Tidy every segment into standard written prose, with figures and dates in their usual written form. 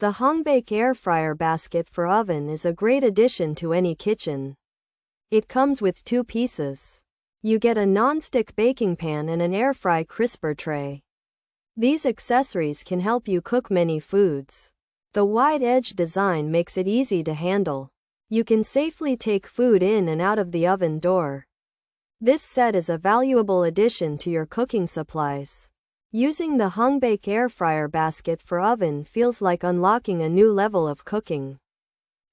The HONGBAKE Air Fryer Basket for oven is a great addition to any kitchen. It comes with 2 pieces. You get a non-stick baking pan and an air fry crisper tray. These accessories can help you cook many foods. The wide edge design makes it easy to handle. You can safely take food in and out of the oven door. This set is a valuable addition to your cooking supplies. Using the HONGBAKE Air Fryer Basket for oven feels like unlocking a new level of cooking.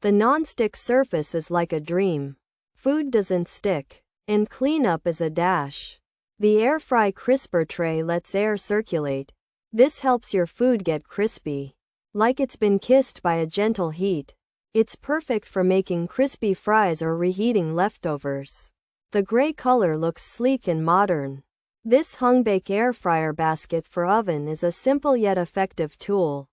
The non-stick surface is like a dream. Food doesn't stick, and cleanup is a dash. The air fry crisper tray lets air circulate. This helps your food get crispy, like it's been kissed by a gentle heat. It's perfect for making crispy fries or reheating leftovers. The gray color looks sleek and modern. This HONGBAKE Air Fryer Basket for oven is a simple yet effective tool.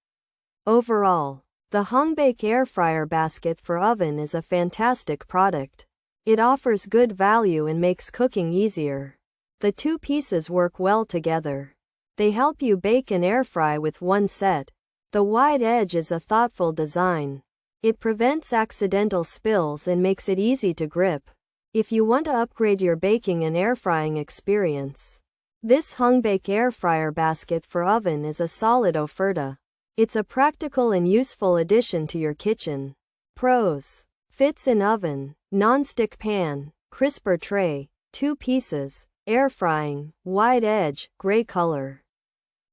Overall, the HONGBAKE Air Fryer Basket for oven is a fantastic product. It offers good value and makes cooking easier. The 2 pieces work well together. They help you bake and air fry with one set. The wide edge is a thoughtful design. It prevents accidental spills and makes it easy to grip. If you want to upgrade your baking and air frying experience, this HONGBAKE Air Fryer Basket for oven is a solid oferta. It's a practical and useful addition to your kitchen. Pros: fits in oven, non-stick pan, crisper tray, 2 pieces, air frying, wide edge, gray color.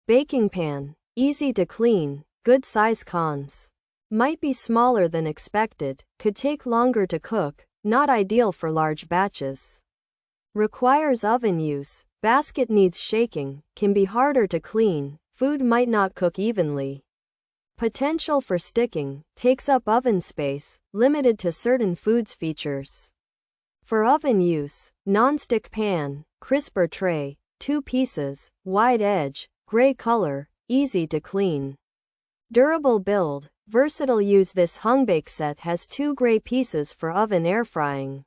Baking pan, easy to clean, good size. Cons: might be smaller than expected, could take longer to cook, not ideal for large batches. Requires oven use, basket needs shaking, can be harder to clean, food might not cook evenly. Potential for sticking, takes up oven space, limited to certain foods. Features: for oven use, non-stick pan, crisper tray, 2 pieces, wide edge, gray color, easy to clean. Durable build, versatile use. This HONGBAKE set has 2 gray pieces for oven air frying.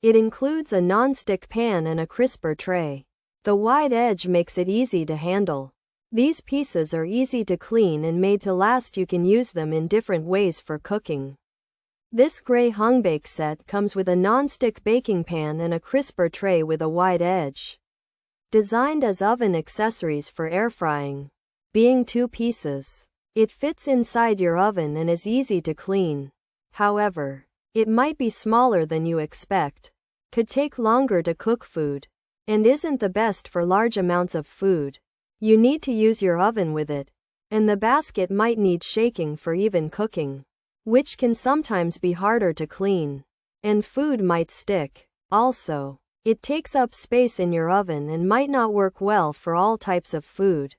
It includes a non-stick pan and a crisper tray. The wide edge makes it easy to handle. These pieces are easy to clean and made to last. You can use them in different ways for cooking. This gray HONGBAKE set comes with a non-stick baking pan and a crisper tray with a wide edge. Designed as oven accessories for air frying. Being 2 pieces, it fits inside your oven and is easy to clean. However, it might be smaller than you expect, could take longer to cook food, and isn't the best for large amounts of food. You need to use your oven with it, and the basket might need shaking for even cooking, which can sometimes be harder to clean, and food might stick. Also, it takes up space in your oven and might not work well for all types of food.